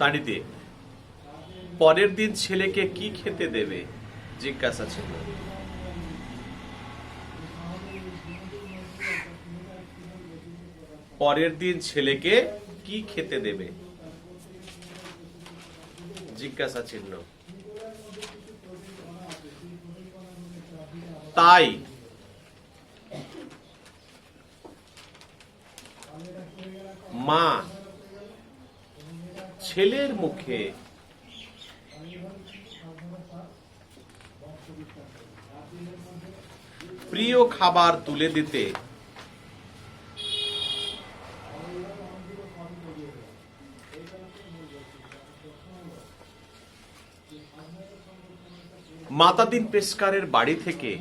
দাঁড়িয়ে পরের দিন ছেলেকে কি খেতে দেবে জিজ্ঞাসা চিহ্ন। পরের দিন ছেলেকে কি খেতে দেবে জিজ্ঞাসা চিহ্ন। তাই মা ছেলের মুখে প্রিয় খাবার তুলে দিতে মাতাদিন পেশকারের বাড়ি থেকে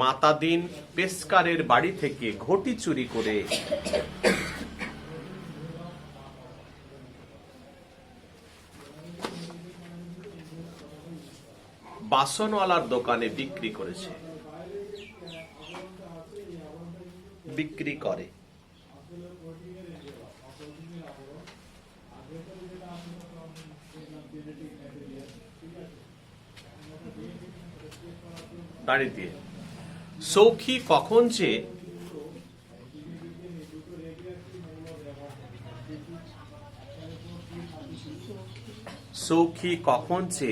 মাতাদিন পেশকারের বাড়ি থেকে ঘটি চুরি করে বাসনওয়ালার দোকানে বিক্রি করেছে বিক্রি করে। দাঁড়িয়ে সৌখী কখন যে সৌখী কখন যে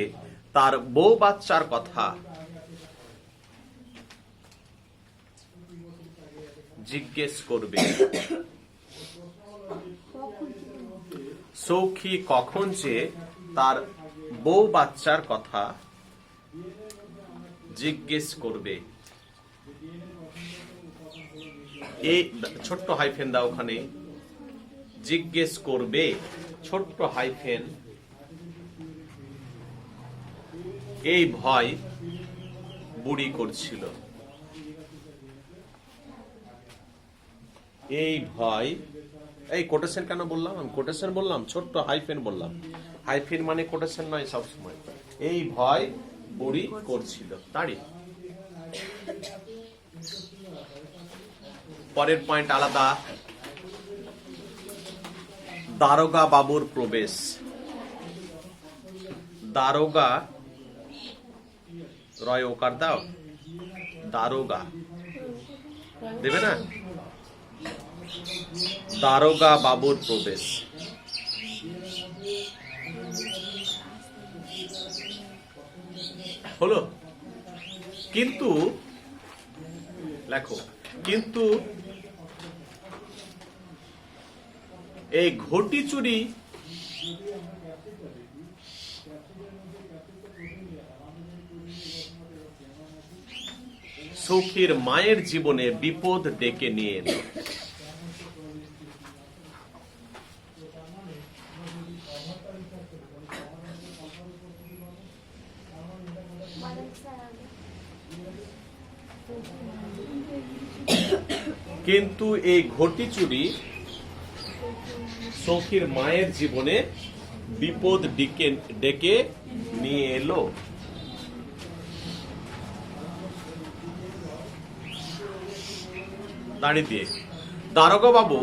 তার বউ বাচ্চার কথা জিজ্ঞেস করবে। সৌখী কখন যে তার বউ বাচ্চার কথা জিজ্ঞেস করবে। এই ছোট্ট হাইফেন দাও ওখানে, জিজ্ঞেস করবে ছোট্ট হাইফেন। এই ভয় বুড়ি করছিল। এই ভয়, এই কোটেশন কেন বললাম? আমি কোটেশন বললাম, ছোট্ট হাইফেন বললাম। হাইফেন মানে কোটেশন নয় সবসময়। এই ভয় বুড়ি করছিল। দাঁড়িয়ে পরের পয়েন্ট আলাদা। দারোগা বাবুর প্রবেশ। দারোগা রয় ওকার দাও, দারোগা দেবে না? দারোগা বাবুর প্রবেশ। হলো, কিন্তু লেখো, কিন্তু এই ঘটি চুরি সৌখীর মায়ের জীবনে বিপদ ডেকে নিয়ে এলো। কিন্তু এই ঘটি চুরি সৌখীর মায়ের জীবনে বিপদ ডেকে নিয়ে এলো। দাঁড়িয়ে দিয়ে দারোগা বাবু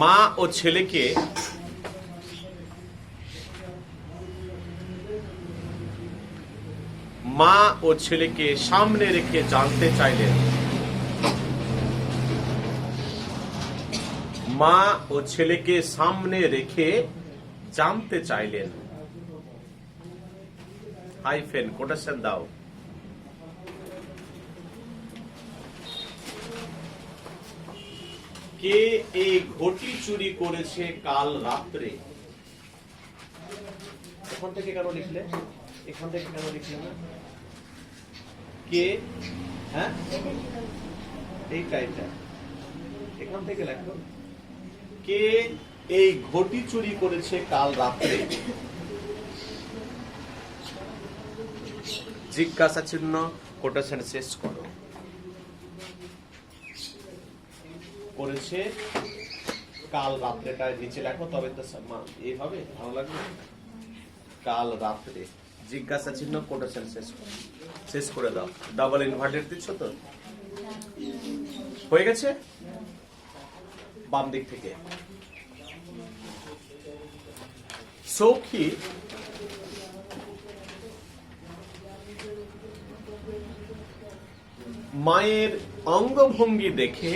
মা ও ছেলেকে সামনে রেখে জানতে চাইলেন। মা ও ছেলেকে সামনে রেখে জানতে চাইলেন। হাইফেন কোটেশন দাও। কে এই ঘটি চুরি করেছে কাল রাত্রে? এখান থেকে কেন লিখলে? এখান থেকে কেন লিখলে না? কে? হ্যাঁ, এইটা এখান থেকে লেখো। কে এই ঘটি চুরি করেছে কাল রাত্রে? জিজ্ঞাসা চিহ্ন, কোটেশন শেষ করো। করেছে কাল রাত্রেটা নিচে লেখো, তবে তো এইভাবে ভালো লাগবে। কাল রাত্রে জিজ্ঞাসা চিহ্ন কোটেশন শেষ করে দাও। ডাবল ইনভার্টেড দিচ্ছ তো, হয়ে গেছে। বাম দিক থেকে সৌখী মায়ের অঙ্গভঙ্গি দেখে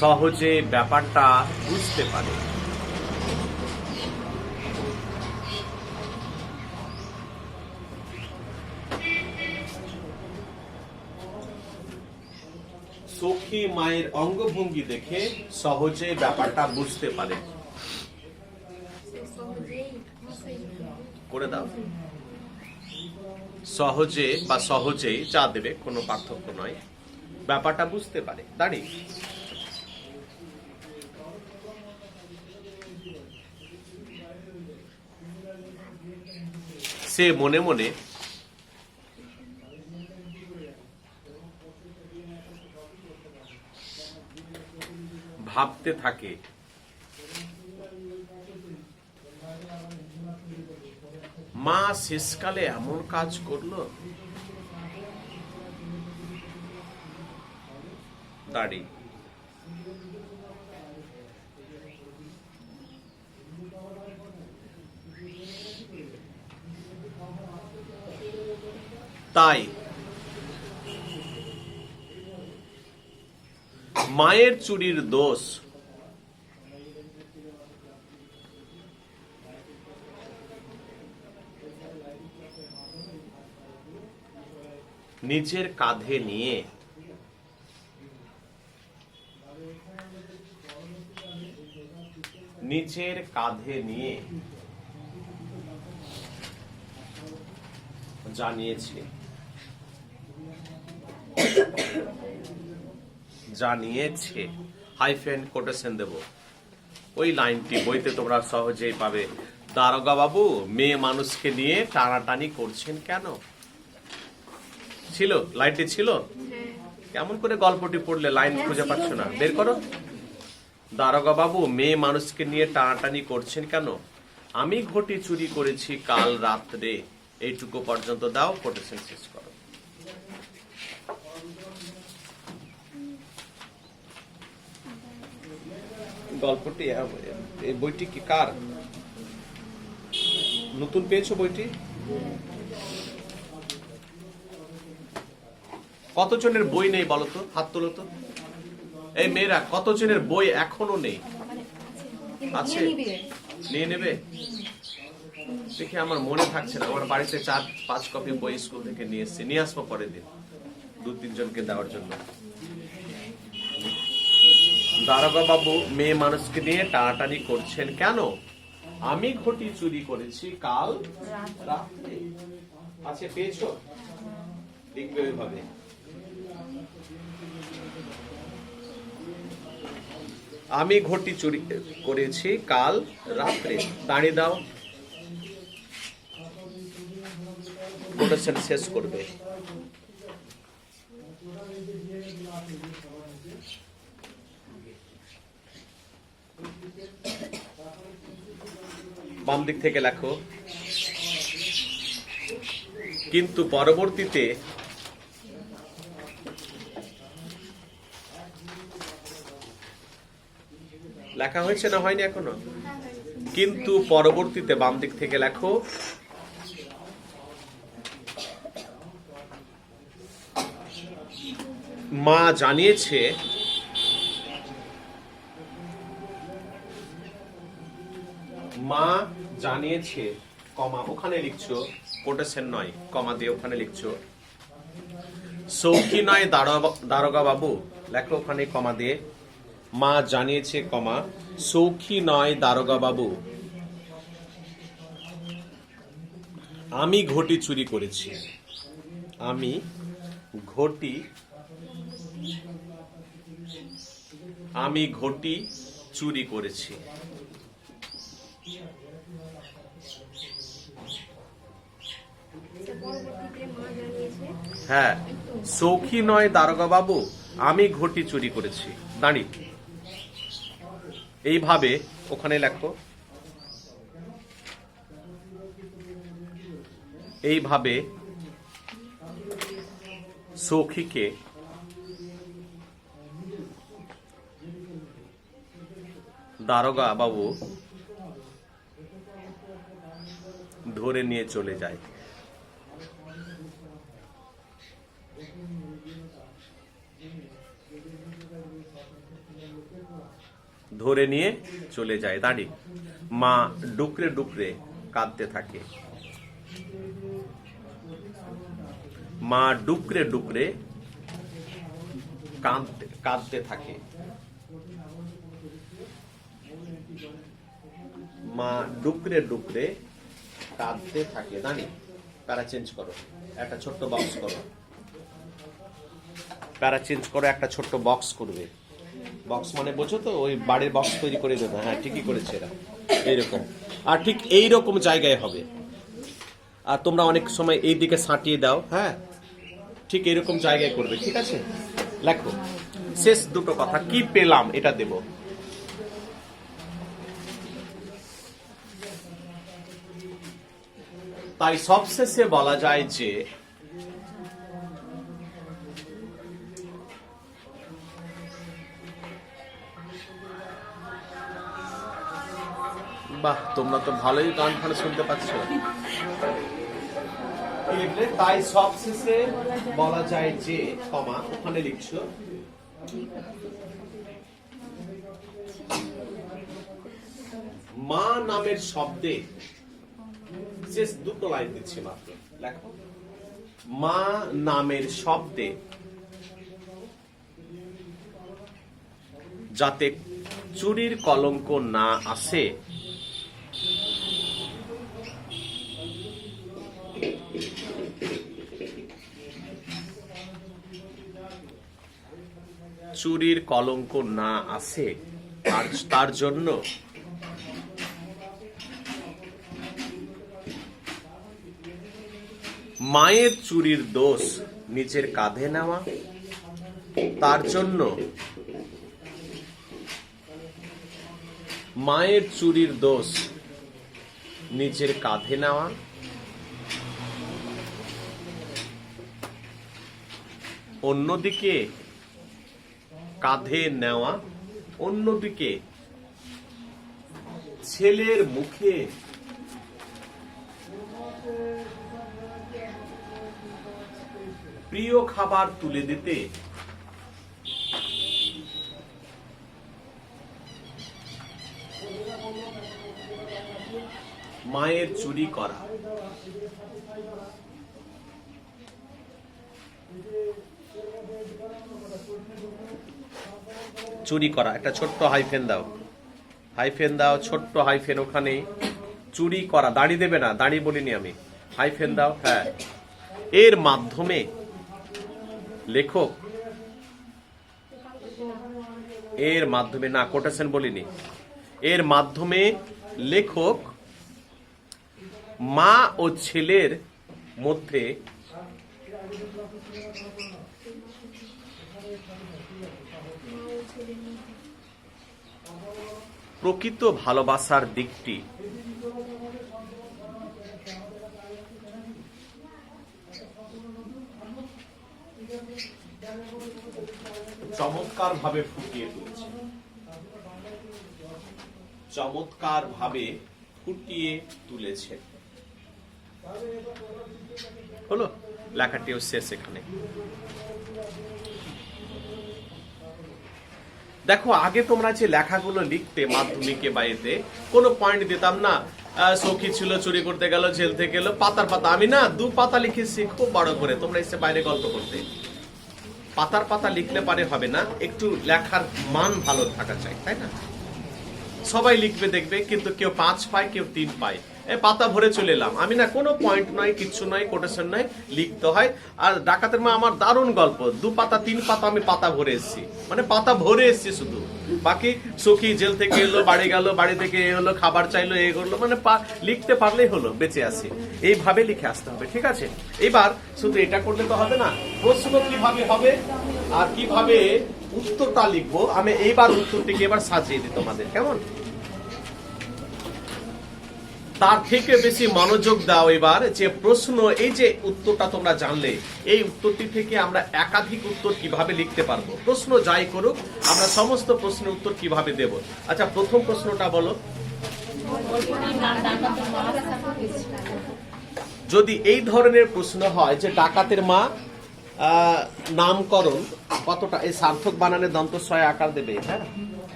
সহজে ব্যাপারটা বুঝতে পারে। সখী মায়ের অঙ্গভঙ্গি দেখে সহজে ব্যাপারটা বুঝতে পারে। করে দাও। সহজে বা সহজেই যা দেবে, কোনো পার্থক্য নয়, ব্যাপারটা বুঝতে পারে। দাঁড়িয়ে সে মনে মনে ভাবতে থাকে, মা শেষকালে এমন কাজ করলো। দাড়ি তাই মায়ের চুরির দোষ নিজের কাঁধে নিয়ে জানিয়েছে হাইফেন কোটেশন দেব। ওই লাইনটি বইতে তোমরা সহজেই পাবে। দারোগা বাবু মেয়ে মানুষকে নিয়ে টানাটানি করছেন কেন? ছিল, লাইনটি ছিল। কেমন করে গল্পটি পড়লে লাইন খুঁজে পাচ্ছ না? বের করো। দারোগা বাবু মেয়ে মানুষকে নিয়ে টানাটানি করছেন কেন? আমি ঘটি চুরি করেছি কাল রাত্রে। এইটুকু পর্যন্ত দাও, কোটেশন শেষ করো। গল্পটি, এই বইটি কি কার? নতুন পেয়েছো বইটি? কতজনের বই নেই বলো তো, হাত তোলো তো। এই মেয়েরা, কতজনের বই এখনো নেই? আছে, নিয়ে নেবে। দেখে আমার মনে থাকছে না, আমার বাড়িতে 4-5 কপি বই স্কুল থেকে নিয়ে এসেছি, নিয়ে আসবো পরের দিন 2-3 জনকে দেওয়ার জন্য। দারোগা বাবু মেয়ে মানুষকে নিয়ে টানাটানি করছেন কেন? আমি ঘটি চুরি করেছি কাল রাত্রে। আচ্ছা, পেয়েছো? লিখবে ওইভাবে। আমি ঘটি চুরি করেছি কাল রাত্রে। দাঁড়িয়ে দাও, কোটেশন শেষ করবে। বাম দিক থেকে লেখো। কিন্তু পরবর্তীতে লেখা হয়েছে না হয়নি এখনো? কিন্তু পরবর্তীতে বাম দিক থেকে লেখো। মা জানিয়েছে কমা ওখানে লিখছো, কোটেশন নয়, কমা দিয়ে ওখানে লিখছো। সৌখী নয় দারোগা বাবু, লেখো ওখানে কমা দিয়ে। মা জানিয়েছে কমা, সৌখী নয় দারোগা বাবু, আমি ঘটি চুরি করেছি। আমি ঘটি চুরি করেছি। হ্যাঁ, সৌখী নয় দারোগা বাবু, আমি ঘটি চুরি করেছি, দাঁড়ি। এইভাবে ওখানে লেখো, এইভাবে সখীকে দারোগা বাবু ধরে নিয়ে চলে যায়। ধরে নিয়ে চলে যায়, দাঁড়ি। মা ডুকরে ডুকরে কাঁদতে থাকে। মা ডুকরে ডুকরে কাঁদতে থাকে। মা ডুকরে ডুকরে কাঁদতে থাকে, দাঁড়ি। প্যারা চেঞ্জ করো, একটা ছোট্ট বক্স করো। প্যারা চেঞ্জ করো, একটা ছোট্ট বক্স করবে। বক্স মানে বোঝো তো, ওই বাড়ির বক্স তৈরি করে দেবে। হ্যাঁ, ঠিকই করেছে এরা, এইরকম। আর ঠিক এইরকম জায়গায় হবে। আর তোমরা অনেক সময় এই দিকে সাঁটিয়ে দাও। হ্যাঁ, ঠিক এরকম জায়গায় করবে, ঠিক আছে? লেখো শেষ দুটো কথা, কি পেলাম এটা দেব। তাই সবশেষে বলা যায় যে বাহ, তোমরা তো ভালোই গান ফান শুনতে পাচ্ছ। তাই সবশেষে বলা যায় যে, ক্ষমা ওখানে লিখছো, মা নামের শব্দে, শেষ দুটো লাইন দিচ্ছি মাত্র, লেখো মা নামের শব্দে যাতে চুরির কলঙ্ক না আসে চুরির কলঙ্ক না আসে তার জন্য মায়ের চুরির দোষ নিজের কাঁধে নেওয়া, তার জন্য মায়ের চুরির দোষ নিজের কাঁধে নেওয়া, অন্যদিকে কাঁধে নেওয়া, অন্যদিকে ছেলের মুখে প্রিয় খাবার তুলে দিতে মায়ের চুরি করা। চুরি করা, একটা ছোট্ট হাইফেন দাও, হাইফেন দাও, ছোট্ট হাইফেন ওখানে। চুরি করা, দাঁড়ি দেবে না, দাঁড়ি বলিনি আমি, হাইফেন দাও। হ্যাঁ, এর মাধ্যমে লেখক, এর মাধ্যমে না, কোটেশন বলিনি, এর মাধ্যমে লেখক মা ও ছেলের মধ্যে প্রকৃত ভালোবাসার দিকটি চমৎকার ভাবে ফুটিয়ে তুলেছে, চমৎকার ভাবে ফুটিয়ে তুলেছে। হলো, লেখাটিও শেষ এখানে। দেখো, আগে তোমরা যে লেখাগুলো লিখতে মাধ্যমিকে বা এতে কোনো পয়েন্ট দিতাম না। সখী ছিল, চুরি করতে গেল, জেল থেকে গেল, পাতার পাতা। আমি না 2 পাতা লিখেছি খুব বড় করে, তোমরা এসে বাইরে গল্প করতে। পাতার পাতা লিখলে পারে হবে না, একটু লেখার মান ভালো থাকা চাই, তাই না? সবাই লিখবে দেখবে, কিন্তু কেউ 5 পায়, কেউ 3 পায়। পাতা ভরে চলে এলাম আমি, না কোনো পয়েন্ট নয়, কিচ্ছু নয়, কোটেশন নয়, লিখতে হয়। আর ডাকাতের মা আমার দারুণ গল্প, 2 পাতা 3 পাতা আমি পাতা ভরে এসেছি, মানে পাতা ভরে এসেছি শুধু। বাকি সখী জেল থেকে এলো, বাড়ি গেল, বাড়ি থেকে এলো, খাবার চাইলো, এ করলো, মানে লিখতে পারলেই হলো, বেঁচে আসি। এইভাবে লিখে আসতে হবে, ঠিক আছে? এবার শুধু এটা করলে তো হবে না, প্রশ্ন কিভাবে হবে আর কিভাবে উত্তরটা লিখবো আমি এইবার উত্তরটিকে এবার সাজিয়ে দিই তোমাদের, কেমন? তার থেকে বেশি মনোযোগ দাও এবার যে প্রশ্ন, এই যে উত্তরটা তোমরা জানলে, এই উত্তরটি থেকে আমরা একাধিক উত্তর কিভাবে লিখতে পারবো। প্রশ্ন যাই করুক, আমরা সমস্ত প্রশ্নের উত্তর কিভাবে দেব। আচ্ছা, প্রথম প্রশ্নটা বলো। যদি এই ধরনের প্রশ্ন হয় যে ডাকাতের মা নামকরণ কতটা, এই সার্থক বানানে দন্তস্বয় আকার দেবে। হ্যাঁ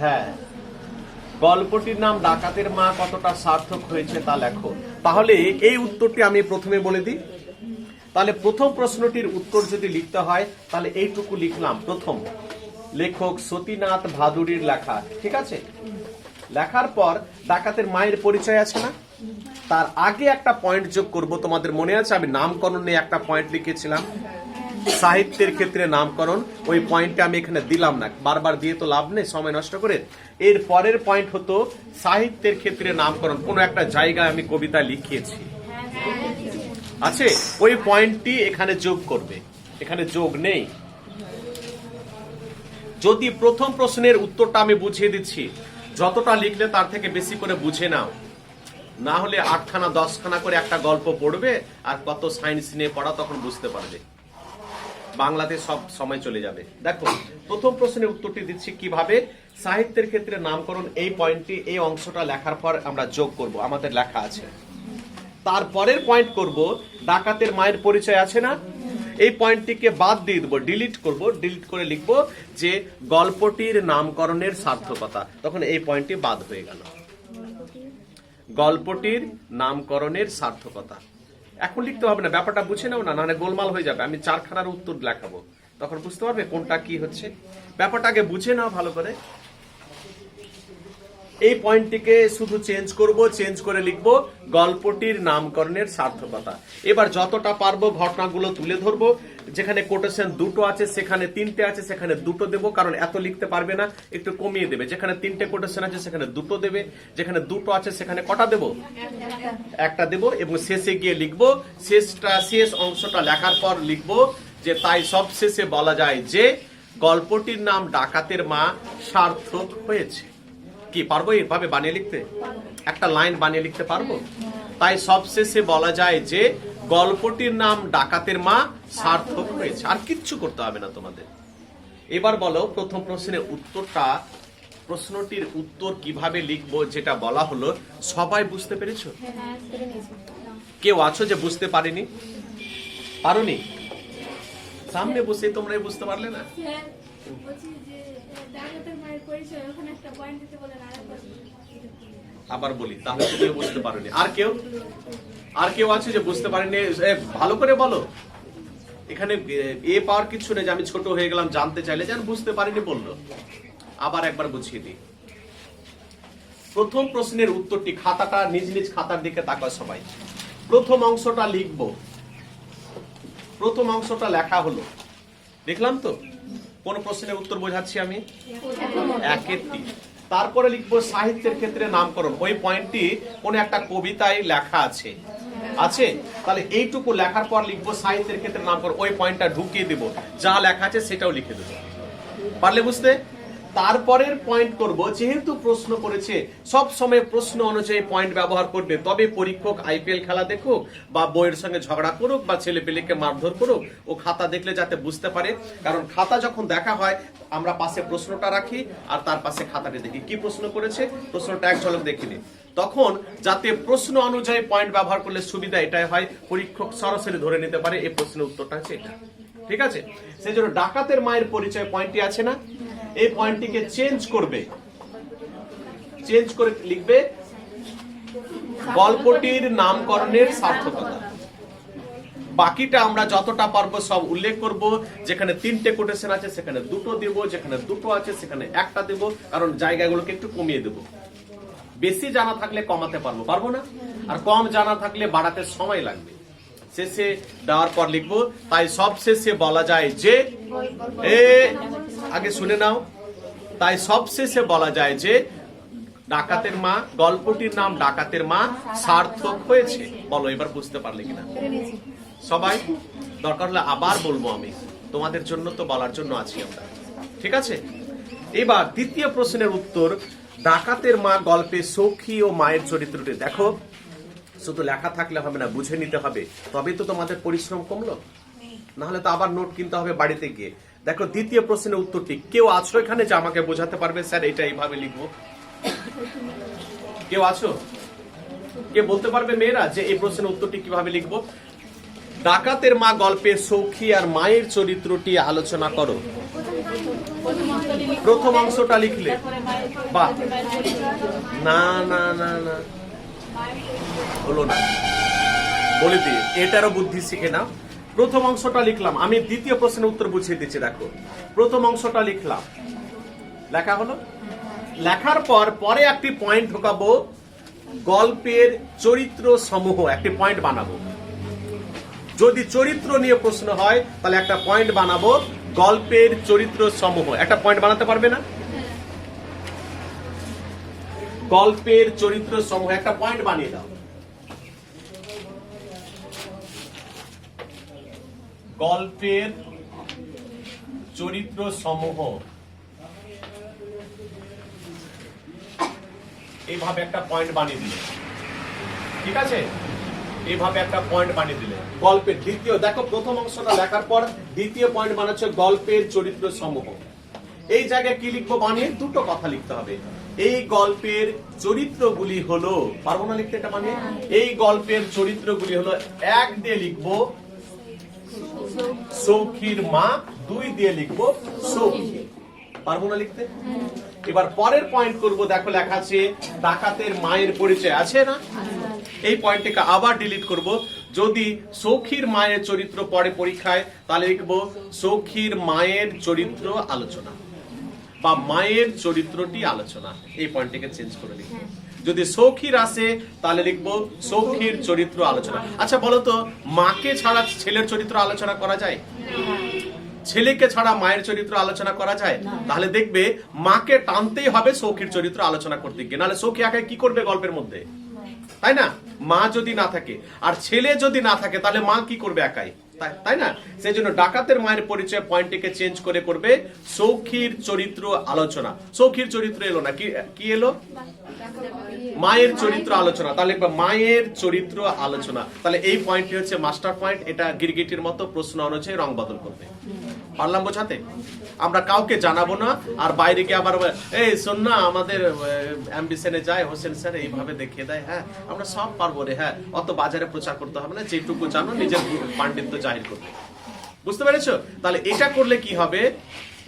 হ্যাঁ, গল্পটির নাম ডাকাতের মা কতটা সার্থক হয়েছে তা লেখো। তাহলে এই উত্তরটি আমি প্রথমে বলে দিই। তাহলে প্রথম প্রশ্নটির উত্তর যদি লিখতে হয় তাহলে এইটুকু লিখলাম। প্রথম, লেখক সতীনাথ ভাদুড়ির লেখা, ঠিক আছে। লেখার পর ডাকাতের মায়ের পরিচয় আছে না, তার আগে একটা পয়েন্ট যোগ করব। তোমাদের মনে আছে আমি নামকরণ নিয়ে একটা পয়েন্ট লিখেছিলাম, সাহিত্যের ক্ষেত্রে নামকরণ। ওই পয়েন্টটা আমি এখানে দিলাম না, বারবার দিয়ে তো লাভ নেই সময় নষ্ট করে। এর পরের পয়েন্ট হতো সাহিত্যের ক্ষেত্রে নামকরণ, কোন একটা জায়গায় আমি কবিতা লিখিয়েছি আছে, ওই পয়েন্টটি এখানে যোগ করবে। এখানে যোগ নেই। যদি প্রথম প্রশ্নের উত্তরটা আমি বুঝিয়ে দিচ্ছি, যতটা লিখলে তার থেকে বেশি করে বুঝে নাও, না হলে 8খানা 10খানা করে একটা গল্প পড়বে আর কত সায়েন্স নিয়ে পড়া, তখন বুঝতে পারবে, বাংলাতে সব সময় চলে যাবে। দেখো প্রথম প্রশ্নের উত্তরটি দিচ্ছি কিভাবে, সাহিত্যের ক্ষেত্রে নামকরণ। এই পয়েন্টটি, এই অংশটা লেখার পর আমরা যোগ করব, আমাদের লেখা আছে। তারপরের পয়েন্ট করব ডাকাতের মায়ের পরিচয় আছে না, এই পয়েন্টটিকে বাদ দিয়ে দেবো, ডিলিট করব। ডিলিট করে লিখব যে গল্পটির নামকরণের সার্থকতা, তখন এই পয়েন্টটি বাদ হয়ে গেল। গল্পটির নামকরণের সার্থকতা এখন লিখতে হবে না, ব্যাপারটা বুঝে নাও না, নাহলে গোলমাল হয়ে যাবে। আমি 4খানার উত্তর লেখাবো, তখন বুঝতে পারবে কোনটা কি হচ্ছে। ব্যাপারটা আগে বুঝে নাও ভালো করে। এই পয়েন্টটিকে শুধু চেঞ্জ করব, চেঞ্জ করে লিখব গল্পটির নামকরণের সার্থকতা। এবার যতটা পারবো ঘটনাগুলো তুলে ধরবো। যেখানে কোটেশন দুটো আছে সেখানে 3টে আছে, সেখানে 2টো দেবো, কারণ এত লিখতে পারবে না, একটু কমিয়ে দেবে। যেখানে 3টে কোটেশন আছে সেখানে 2টো দেবে, যেখানে 2টো আছে সেখানে কটা দেবো, একটা দেবো। এবং শেষে গিয়ে লিখবো, শেষ অংশটা লেখার পর লিখবো যে তাই সব শেষে বলা যায় যে গল্পটির নাম ডাকাতের মা সার্থক হয়েছে। কি পারবো এইভাবে বানিয়ে লিখতে? একটা লাইন বানিয়ে লিখতে পারবো? তাই সবশেষে বলা যায় যে গল্পটির নাম ডাকাতের মা সার্থক হয়েছে। আর কিচ্ছু করতে হবে না তোমাদের। এবার বলো প্রথম প্রশ্নের উত্তরটা, প্রশ্নটির উত্তর কিভাবে লিখবো যেটা বলা হলো, সবাই বুঝতে পেরেছো? কেউ আছো যে বুঝতে পারেনি? পারোনি? সামনে বসে তোমরা বুঝতে পারলে না? আবার বলি, তাহলে কেউ বুঝতে পারেনি। আর কেউ আছে যে বুঝতে পারেনি? ভালো করে বলো। এখানে এ পাওয়ার কিছু নেই যে আমি ছোট হয়ে গেলাম জানতে চাইলে, যেন বুঝতে পারিনি বললো। আবার একবার বুঝিয়ে দিই। প্রথম প্রশ্নের উত্তরটি, খাতাটা নিজ নিজ খাতার দিকে তাকাও সবাই। প্রথম অংশটা লিখবো, প্রথম অংশটা লেখা হলো, দেখলাম তো? কোন প্রশ্নের উত্তর বোঝাচ্ছি আমি? 1-টি। তারপরে লিখবো সাহিত্যের ক্ষেত্রে নামকরণ। ওই পয়েন্টটি কোন একটা কবিতায় লেখা আছে, তাহলে এইটুকু লেখার পর লিখবো সাহিত্যের ক্ষেত্রে নামকরণ। ওই পয়েন্টটা ঢুকিয়ে দেবো, যা লেখা আছে সেটাও লিখে দেবো। পারলে বুঝতে? তারপরের পয়েন্ট করব, যেহেতু প্রশ্ন করেছে সব সময় প্রশ্ন অনুযায়ী পয়েন্ট ব্যবহার করবে, তবে পরীক্ষক আইপিএল খেলা দেখুক বা বইয়ের সঙ্গে ঝগড়া করুক বা ছেলে পেলেকে মারধর করুক, ও খাতা দেখলে যাতে বুঝতে পারে। কারণ খাতা যখন দেখা হয় আমরা পাশে প্রশ্নটা রাখি আর তার পাশে খাতাটা দেখি কি প্রশ্ন করেছে, প্রশ্নটা এক ঝলক দেখিনি। তখন যাতে প্রশ্ন অনুযায়ী পয়েন্ট ব্যবহার করলে সুবিধা এটাই হয়, পরীক্ষক সরাসরি ধরে নিতে পারে এই প্রশ্নের উত্তরটা হচ্ছে এটা। ঠিক আছে? সেই জন্য ডাকাতের মায়ের পরিচয় পয়েন্টটি আছে না, এই পয়েন্টটিকে চেঞ্জ করবে, চেঞ্জ করে লিখবে গল্পটির নামকরণের সার্থকতা। বাকিটা আমরা যতটা পারবো সব উল্লেখ করব। যেখানে 3টে কোটেশন আছে সেখানে 2টো দেব, যেখানে 2টো আছে সেখানে একটা দেব, কারণ জায়গাগুলোকে একটু কমিয়ে দেব। বেশি জানা থাকলে কমাতে পারবো না, আর কম জানা থাকলে বাড়াতে সময় লাগবে। শেষে দেওয়ার পর লিখবো তাই সব শেষে বলা যায় যে, আগে শুনে নাও, তাই সব শেষে বলা যায় যে ডাকাতের মা, গল্পটির নাম ডাকাতের মা সার্থক হয়েছে। বলো এবার বুঝতে পারলে কিনা সবাই? দরকার হলে আবার বলবো, আমি তোমাদের জন্য তো বলার জন্য আছি আমরা, ঠিক আছে? এবার দ্বিতীয় প্রশ্নের উত্তর, ডাকাতের মা গল্পে সখী ও মায়ের চরিত্রটি। দেখো, শুধু লেখা থাকলে হবে না, বুঝে নিতে হবে, তবে তো তোমাদের পরিশ্রম কমলো, না হলে তো আবার নোট কিনতে হবে বাড়িতে গিয়ে। দেখো দ্বিতীয় প্রশ্নের উত্তরটি, কেউ আছো এখানে যে আমাকে বোঝাতে পারবে স্যার এটা এইভাবে লিখবো? কেউ আছো? কে বলতে পারবে মেয়েরা যে এই প্রশ্নের উত্তরটি কিভাবে লিখবো? ডাকাতের মা গল্পে সখী আর মায়ের চরিত্রটি আলোচনা করো। প্রথম অংশটা লিখলে বাহ, না না না না হলো না, বলে দিয়ে এটারও বুদ্ধি শিখে নাও। প্রথম অংশটা লিখলাম, আমি দ্বিতীয় প্রশ্নের উত্তর বুঝিয়ে দিচ্ছি। দেখো প্রথম অংশটা লিখলাম, লেখা হলো, লেখার পর পরে একটি পয়েন্ট ঢোকাবো, গল্পের চরিত্র সমূহ একটি পয়েন্ট বানাবো। যদি চরিত্র নিয়ে প্রশ্ন হয় তাহলে একটা পয়েন্ট বানাবো, গল্পের চরিত্র সমূহ। একটা পয়েন্ট বানাতে পারবে না? গল্পের চরিত্র সমূহ একটা পয়েন্ট বানিয়ে দাও। গল্পের চরিত্র সমূহ, এইভাবে একটা পয়েন্ট বানিয়ে দিলে, ঠিক আছে? এইভাবে একটা পয়েন্ট বানিয়ে দিলে গল্পের দ্বিতীয়, দেখো প্রথম অংশটা লেখার পর দ্বিতীয় পয়েন্ট বানাচ্ছে গল্পের চরিত্র সমূহ। এই জায়গায় কি লিখবো? বানিয়ে দুটো কথা লিখতে হবে। এই গল্পের চরিত্রগুলি হলো, পারবো না লিখতে এটা বানিয়ে? এই গল্পের চরিত্রগুলি হলো, এক দিয়ে লিখবো সখীর মা, দুই দিয়ে লিখবো সখী। পারবো না লিখতে? এবার পরের পয়েন্ট করব, দেখো লেখা আছে ডাকাতের মায়ের পরিচয়, আছে না? এই পয়েন্টটাকে আবার ডিলিট করব। যদি সখীর মায়ের চরিত্র পড়ে পরীক্ষায় তাহলে লিখবো সখীর মায়ের চরিত্র আলোচনা, বা মায়ের চরিত্রটি আলোচনা। এই পয়েন্টটাকে চেঞ্জ করে লিখবো। যদি সখীর আসে তাহলে লিখবো সখীর চরিত্র আলোচনা। আচ্ছা বলো তো, মাকে ছাড়া ছেলের চরিত্র আলোচনা করা যায়? ছেলেকে ছাড়া মায়ের চরিত্র আলোচনা করা যায়? তাহলে দেখবে মাকে টানতেই হবে সখীর চরিত্র আলোচনা করতে গিয়ে, নাহলে সখী একা কি করবে গল্পের মধ্যে, তাই না? মা যদি না থাকে আর ছেলে যদি না থাকে তাহলে মা কি করবে একাই, তাই না? সেই জন্য ডাকাতের মায়ের পরিচয় পয়েন্টটিকে চেঞ্জ করে করবে সখীর চরিত্র আলোচনা। সখীর চরিত্র এলো না, কি এলো? মায়ের চরিত্র আলোচনা। তাহলে মায়ের চরিত্র আলোচনা, তাহলে এই পয়েন্টটি হচ্ছে মাস্টার পয়েন্ট। এটা গিরগিটির মতো প্রশ্ন অনুযায়ী রং বদল করবে। পারলাম বোঝাতে? আমরা কাউকে জানাবো না, আর বাইরে গিয়ে আবার এই শোন না আমাদের অ্যাম্বিশনে যায় হোসেন স্যার এইভাবে দেখিয়ে দেয়, হ্যাঁ আমরা সব পারবো রে, হ্যাঁ অত বাজারে প্রচার করতে হবে না, যেটুকু জানো নিজের পাণ্ডিত্য জাহির করবে। বুঝতে পেরেছো? তাহলে এটা করলে কি হবে?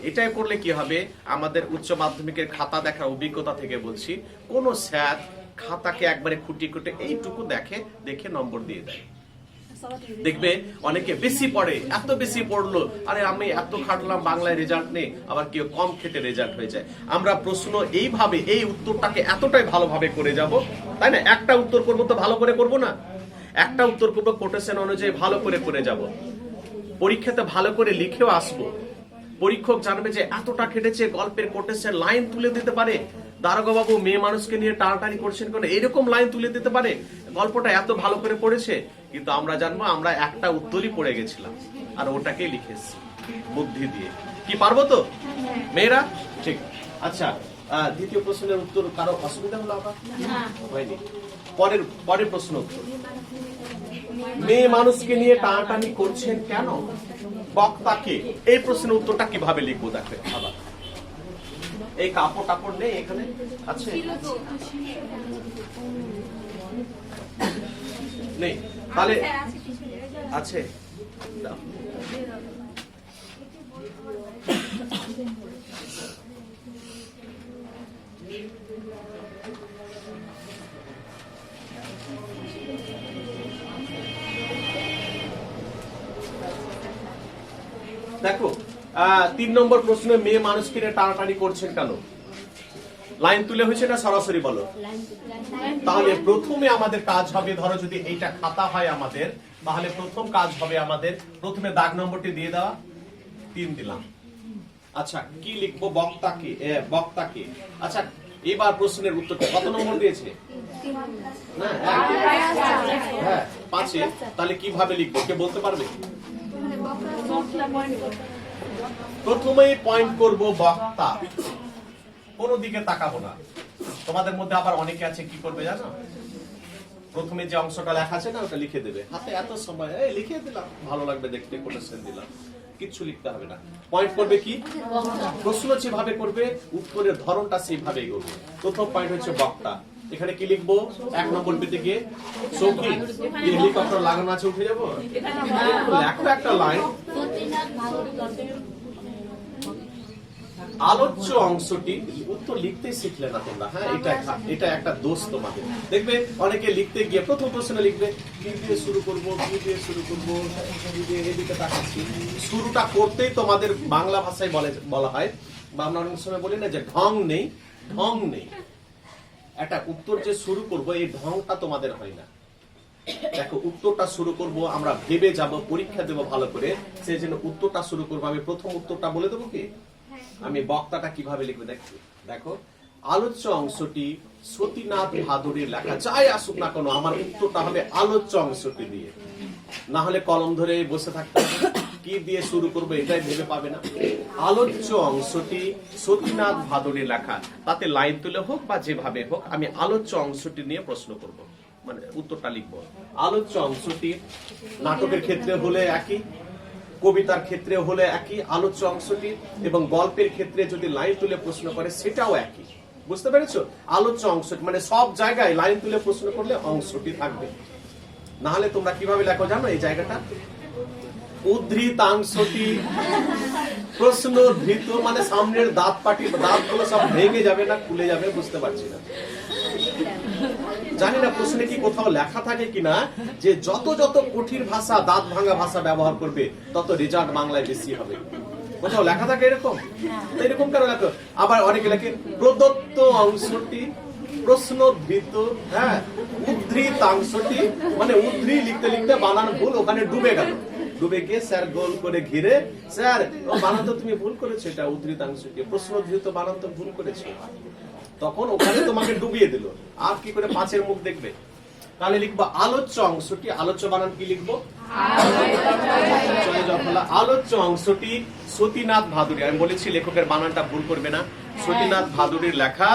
এটাই করলে কি হবে, আমাদের উচ্চ মাধ্যমিকের খাতা দেখার অভিজ্ঞতা থেকে বলছি, কোন স্যার খাতাকে একবারে খুঁটি খুঁটে এইটুকু দেখে নম্বর দিয়ে দেয়। দেখবে অনেকে বেশি পড়ে, এত বেশি পড়লো, আরে আমি এত খাটলাম বাংলায় রেজাল্ট নেই, আবার কেউ কম খেটে রেজাল্ট হয়ে যায়। আমরা প্রশ্ন এইভাবে এই উত্তরটাকে এতটাই ভালোভাবে করে যাব, তাই না? একটা উত্তর করবো তো ভালো করে করব না, একটা উত্তর করবো কোটেশন অনুযায়ী ভালো করে যাব, পরীক্ষাতে ভালো করে লিখেও আসবো। পরীক্ষক জানবে যে এতটা খেটেছে, গল্পের কোটেশন লাইন তুলে দিতে পারে, দারোগা বাবু মেয়ে মানুষকে নিয়ে টানাটানি করছেন কেন, এরকম লাইন তুলে দিতে পারে, গল্পটা এত ভালো করে পড়েছে। কিন্তু আমরা জানবো আমরা একটা উত্তরই পড়ে গেছিলাম আর ওটাকেই লিখেছি বুদ্ধি দিয়ে। কি পারবো তো মেয়েরা? ঠিক। আচ্ছা, দ্বিতীয় প্রশ্নের উত্তর কারো অসুবিধা হলো? আবার হয়নি। পরের প্রশ্ন উত্তর, মেয়ে মানুষকে নিয়ে টানাটানি করছেন কেন, বক্তাকে। এই প্রশ্নের উত্তরটা কিভাবে লিখবো? দেখো আবার এই কাপড় টাপড় নেই এখানে, আছে নেই? তাহলে আছে, দেখো 3 নম্বর প্রশ্নে মেয়ে মানুষকে টানাটানি করছেন কেন, লাইন তুলে হয়েছে না সরাসরি বলো? তাহলে প্রথমে আমাদের কাজ হবে, ধরো যদি এইটা খাতা হয় আমাদের, তাহলে প্রথম কাজ হবে আমাদের প্রথমে দাগ নম্বরটি দিয়ে দেওয়া, 3 দিলাম। আচ্ছা কি লিখবো? বক্তাকে। আচ্ছা এবার প্রশ্নের উত্তরটা কত নম্বর দিয়েছে? না, হ্যাঁ 5। তাহলে কিভাবে লিখবো কে বলতে পারবে? প্রথমেই পয়েন্ট করব বক্তা, কোন দিকে তাকাবো না। তোমাদের মধ্যে আবার অনেকে আছে কি করবে জানো, প্রথমে যে অংশটা লেখা আছে না ওটা লিখে দেবে হাতে, এত সময় এই লিখে দিলাম, ভালো লাগবে দেখতে, কোটেশন দিলাম, কিচ্ছু লিখতে হবে না। পয়েন্ট করবে কি, প্রশ্ন যেভাবে করবে উত্তরের ধরনটা সেইভাবেই করবে। প্রথম পয়েন্ট হচ্ছে বক্তা, এখানে কি লিখবো, 1 নম্বর পেতে গিয়ে সৌখী হেলিকপ্টার লাগানো আছে, উঠে যাবো, লেখো একটা লাইন। আলোচ্য অংশটি, উত্তর লিখতে শিখলে না তোমরা, হ্যাঁ এটা একটা দোষ তোমাদের। দেখবে অনেকে লিখতে গিয়ে প্রথম প্রশ্ন লিখবে কি দিয়ে শুরু করবো, কি দিয়ে শুরু করবো, এদিকে তাকাচ্ছি। শুরুটা করতেই তোমাদের বাংলা ভাষায় বলা হয়, বা আমরা অনেক সময় বলি না যে ঢং নেই, ঢং নেই। একটা উত্তর যে শুরু করবো এই ঢংটা তোমাদের হয় না। দেখো উত্তরটা শুরু করব আমরা ভেবে যাব, পরীক্ষা দেব ভালো করে, সেই জন্য উত্তরটা শুরু করবো। আমি প্রথম উত্তরটা বলে দেবো কি, আমি বক্তাটা কিভাবে লিখবে দেখো, আলোচ্য অংশটি সতীনাথ ভাদুরীর লেখা, যাই আসুক না কেন আমার উত্তরটা হবে আলোচ্য অংশটি দিয়ে। না হলে কলম ধরে বসে থাকতে হবে, কি দিয়ে শুরু করবো এটাই ভেবে পাবে না। আলোচ্য অংশটি সতীনাথ ভাদুরীর লেখা, তাতে লাইন তুলে হোক বা যেভাবে হোক আমি আলোচ্য অংশটি নিয়ে প্রশ্ন করব, মানে উত্তরটা লিখবো। আলোচ্য অংশটি নাটকের ক্ষেত্রে হলে একই, কবিতার ক্ষেত্রে হলে একই আলোচ্য অংশটি, এবং গল্পের ক্ষেত্রে যদি লাইন তুলে প্রশ্ন করে সেটাও একই। বুঝতে পেরেছো, আলোচ্য অংশটি মানে সব জায়গায় লাইন তুলে প্রশ্ন করলে অংশটি থাকবে। না হলে তোমরা কিভাবে লেখো জানো, এই জায়গাটা উদ্ধৃতাংশটি প্রশ্ন ধৃত, মানে সামনের দাঁত পাটি দাঁতগুলো সব ভেঙে যাবে না খুলে যাবে, বুঝতে পারছি না, জানি না প্রশ্নে কি কোথাও লেখা থাকে কিনা যে যত যত কঠিন ভাষা, দাঁত ভাঙা ভাষা ব্যবহার করবে তত রেজাল্ট বাংলায় বেশি হবে। কোথাও লেখা থাকে এরকম? এরকম কেন লেখো? আবার অনেকে লেখে প্রদত্ত অংশটি প্রশ্নধৃত, হ্যাঁ উদ্ধৃতাংশটি, মানে উদ্ধৃ লিখতে লিখতে বানান ভুল, ওখানে ডুবে গেল, ডুবে গিয়ে স্যার গোল করে ঘিরে, স্যার ও বানান তো তুমি ভুল করেছো, এটা উদ্ধৃতাংশটি, প্রশ্নধৃত বানান তো ভুল করেছো, তখন ওখানে তোমাকে ডুবিয়ে দিল। আর কি করে 5-এর মুখ দেখবে? তাহলে লিখবো আলোচ্য অংশটি, আলোচ্য বানান কি লিখবো, আলোচ্য অংশটি সতীনাথ ভাদুরী, আমি বলেছি লেখকের বানানটা ভুল করবে না, সতীনাথ ভাদুরীর লেখা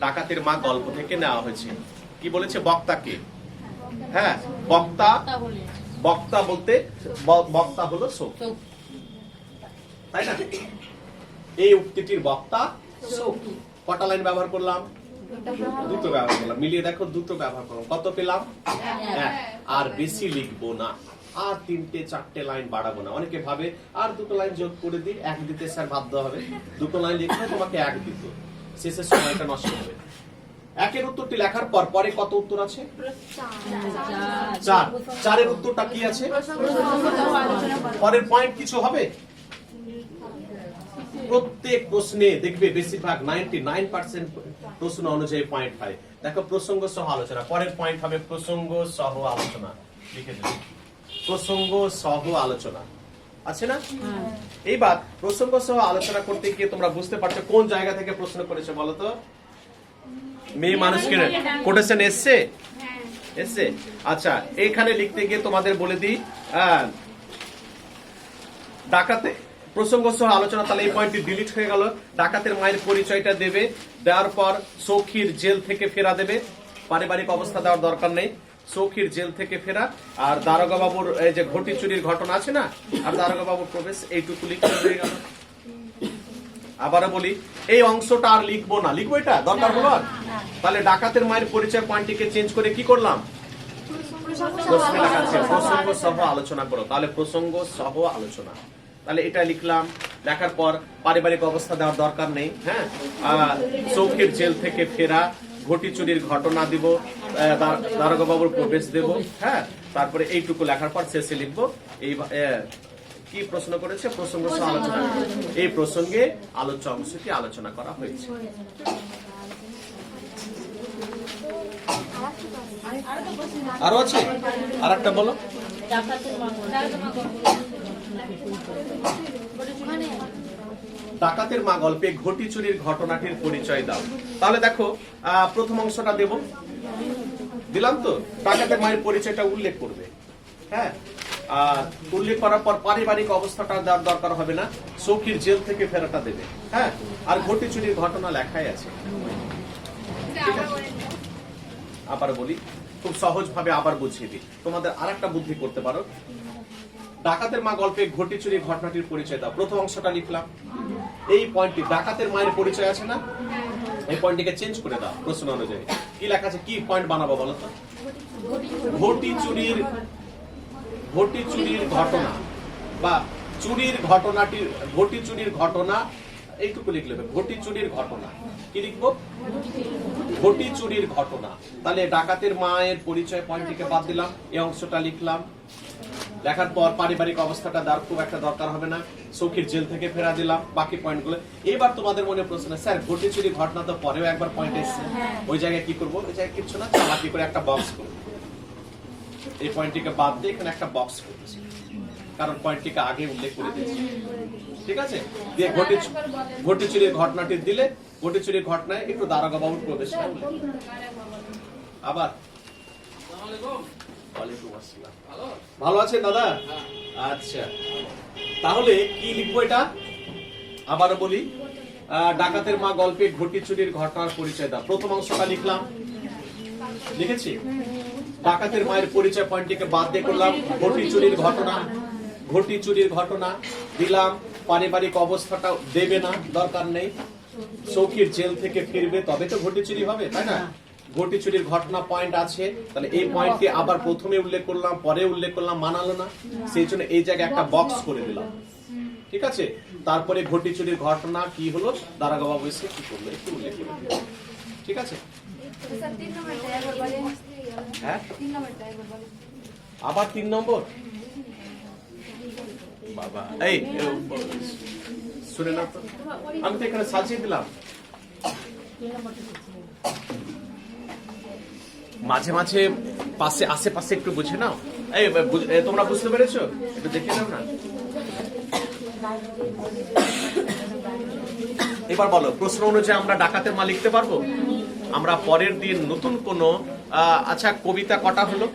ডাকাতের মা গল্প থেকে নেওয়া হয়েছে। কি বলেছে, বক্তাকে, হ্যাঁ বক্তা, বক্তা বলতে বক্তা হলো সৌখী, তাই না? এই উক্তিটির বক্তা সৌখী। কটা লাইন ব্যবহার করলাম, দুটো ব্যবহার করলাম, মিলিয়ে দেখো দুটো ব্যবহার করলাম, কত পেলাম, 1। আর বেশি লিখবো না, আর 3-4 লাইন বাড়াবো না। অনেকে ভাবে আর 2 লাইন যোগ করে দিই, 1 দিতে স্যার বাধ্য হবে, 2 লাইন লিখলে তোমাকে 1 দিত, শেষে সময়টা নষ্ট হবে। 1-এর উত্তরটি লেখার পর পরে কত উত্তর আছে, 4। 4-এর উত্তরটা কি আছে, পরের পয়েন্ট কিছু হবে, প্রত্যেক প্রশ্নে দেখবে বেশিরভাগ 99% প্রশ্ন অনুযায়ী পয়েন্ট হয়। দেখো প্রসঙ্গ সহ আলোচনা, পরের পয়েন্ট হবে প্রসঙ্গ সহ আলোচনা, লিখে দেবে প্রসঙ্গ সহ আলোচনা, আছে না? এইবার প্রসঙ্গ সহ আলোচনা করতে গিয়ে তোমরা বুঝতে পারছো কোন জায়গা থেকে প্রশ্ন করেছে বলো তো, মেয়ে মানুষকে কোটেশন এসছে, এসছে। আচ্ছা এখানে লিখতে গিয়ে তোমাদের বলে দিই, ডাকাতে প্রসঙ্গ সহ আলোচনা, তাহলে এই পয়েন্টটি ডিলিট হয়ে গেল। ডাকাতের মায়ের পরিচয়টা দেবে, দেওয়ার পর সৌখীর জেল থেকে ফেরা দেবে, পারিবারিক অবস্থা দেওয়ার দরকার নেই, সৌখীর জেল থেকে ফেরা, আর দারোগা বাবুর এই যে ঘটি চুরির ঘটনা আছে না, আর দারোগা বাবুর প্রবেশ, এইটুকু লিখতে হয়ে গেল। আবারও বলি এই অংশটা আর লিখবো না, লিখবো এটা দরকার হলো, তাহলে ডাকাতের মায়ের পরিচয় পয়েন্টটিকে চেঞ্জ করে কি করলাম, প্রশ্নে লেখা আছে প্রসঙ্গ সহ আলোচনা করো, তাহলে প্রসঙ্গ সহ আলোচনা, তাহলে এটা লিখলাম। লেখার পর পারিবারিক অবস্থা দেওয়ার দরকার নেই, হ্যাঁ সৌখীর জেল থেকে ফেরা, ঘটি চুরির ঘটনা দিব, দারোগা বাবুর প্রবেশ দেব, হ্যাঁ তারপরে এইটুকু লেখার পর শেষে লিখবো এই কি প্রশ্ন করেছে, প্রসঙ্গ সহ আলোচনা, এই প্রসঙ্গে আলোচ্য অংশটি আলোচনা করা হয়েছে। আরো আছে, আর একটা বলো, ডাকাতের মা গল্পে ঘটি চুরির ঘটনাটির পরিচয় দাও। তাহলে দেখো প্রথম অংশটা দেব, দিলাম তো, ডাকাতের মায়ের পরিচয়টা উল্লেখ করবে, হ্যাঁ আর উল্লেখ করার পর পারিবারিক অবস্থাটা দেওয়ার দরকার হবে না, সৌখির জেল থেকে ফেরাটা দেবে। হ্যাঁ, আর ঘটি চুরির ঘটনা লেখাই আছে। আবার বলি, খুব সহজ ভাবে আবার বুঝিয়ে দিই, তোমাদের আর একটা বুদ্ধি করতে পারো। ডাকাতের মা গল্পে ঘটি চুরি ঘটনাটির পরিচয় দাও। প্রথম অংশটা লিখলাম, এই পয়েন্টটি ডাকাতের মায়ের পরিচয় আছে না, এই পয়েন্টটিকে চেঞ্জ করে দাও প্রশ্ন অনুযায়ী। কি লেখা আছে, কি পয়েন্ট বানাবো বলো তো? ঘটি চুরির ঘটনা বা চুরির ঘটনাটি, ঘটি চুরির ঘটনা এইটুকু লিখলে হবে। ঘটি চুরির ঘটনা কি লিখবো? ঘটি চুরির ঘটনা। তাহলে ডাকাতের মায়ের পরিচয় পয়েন্টটিকে বাদ দিলাম, এই অংশটা লিখলাম। লেখার পর পারিবারিক অবস্থাটা তার খুব একটা দরকার হবে না, সৌখির জেল থেকে ফেরা দিলাম, বাকি পয়েন্টগুলো। এবার তোমাদের মনে প্রশ্ন, স্যার ঘটি চুরি ঘটনা তো পরেও একবার পয়েন্ট এসেছে, ওই জায়গায় কি করবো? ওই জায়গায় কিচ্ছু না, চালাকি করে একটা বক্স করবো। এই পয়েন্টটিকে বাদ দিয়ে এখানে একটা বক্স করতেছি, কারণ পয়েন্টটিকে আগে উল্লেখ করে দিয়েছি। ঠিক আছে, দিয়ে ঘটি চুরির ঘটনাটি দিলে, ঘটি চুরির ঘটনায় একটু দারোগা বাবুর প্রবেশ। আবার ভালো আছেন দাদা? আচ্ছা, তাহলে কি লিখবো এটা? আবারও বলি, ডাকাতের মা গল্পে ঘটি চুরির ঘটনার পরিচয় দাও। প্রথম অংশটা লিখলাম, লিখেছি। ডাকাতের মায়ের পরিচয় পয়েন্টটিকে বাদ দিয়ে করলাম ঘটি চুরির ঘটনা। ঘটি চুরির ঘটনা দিলাম, পারিবারিক অবস্থাটা দেবে না, দরকার নেই। সৌখির জেল থেকে ফিরবে তবে তো ঘটি চুরি হবে, তাই না? ঘটি চুরির ঘটনা পয়েন্ট আছে, তাহলে এই পয়েন্টটি আবার প্রথমে উল্লেখ করলাম, পরে উল্লেখ করলাম, মানালো না, সেই জন্য এই জায়গায় একটা বক্স করে দিলাম। ঠিক আছে, তারপরে ঘটি চুরির ঘটনা কি হলো, দারোগা বাবু এসে কি করলো একটু উল্লেখ করে দিলাম। ঠিক আছে, হ্যাঁ আবার 3 নম্বর। বাবা এই শুনে না তো, আমি তো এখানে সাজিয়ে দিলাম। মাঝে মাঝে পাশে আশেপাশে একটু বুঝে নাও। এই তোমরা বুঝতে পেরেছো? একটু দেখে নাও না। এবার বলো, প্রশ্ন অনুযায়ী আমরা ডাকাতের মা লিখতে পারবো? আমরা পরের দিন নতুন কোন আচ্ছা কবিতা কটা হলো?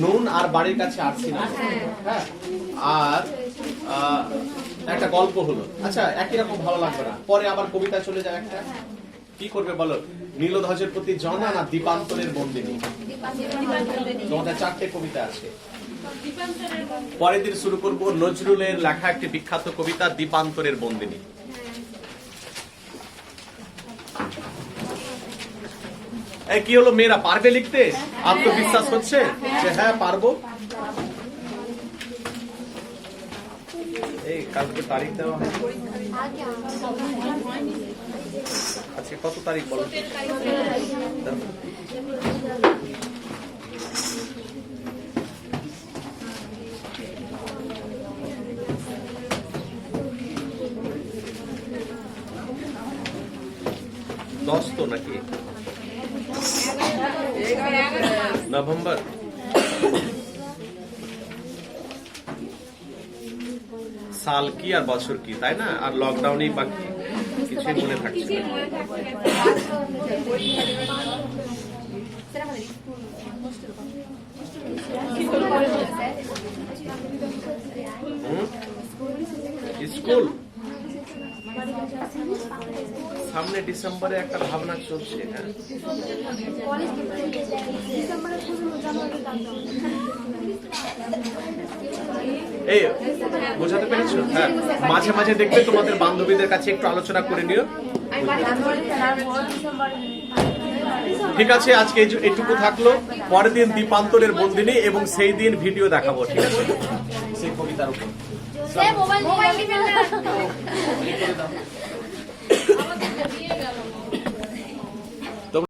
নুন আর বাড়ির কাছে আসছি না, হ্যাঁ, আর একটা গল্প হলো। আচ্ছা, একই রকম ভালো লাগবে না, পরে আবার কবিতা চলে যায় একটা। কি করবে বলো? নীলধ্বজের প্রতি জনা না দীপান্তরের বন্দিনী? তোমাদের 4টে কবিতা আছে। পরের দিন শুরু করবো নজরুলের লেখা একটি বিখ্যাত কবিতা দীপান্তরের বন্দিনী। কি হলো, মেয়েরা পারবে লিখতে? আত্মবিশ্বাস হচ্ছে যে হ্যাঁ পারবো? এই কালকে তারিখ দেওয়া হয়, আজকে কত তারিখ বলো? 10 তো নাকি নভেম্বর? সাল কি আর বছর কি, তাই না? আর লকডাউনেই বাকি, কিছুই মনে থাকছে না। স্কুল সামনে ডিসেম্বরে একটা ভাবনা চলছে। হ্যাঁ, এই বোঝাতে পেরেছো? হ্যাঁ, মাঝে মাঝে দেখবে তোমাদের বান্ধবীদের কাছে একটু আলোচনা করে নিও। ঠিক আছে, আজকে এইটুকু থাকলো। পরের দিন দীপান্তরের বন্দিনী এবং সেই দিন ভিডিও দেখাবো। ঠিক আছে, সেই কবিতার উপর।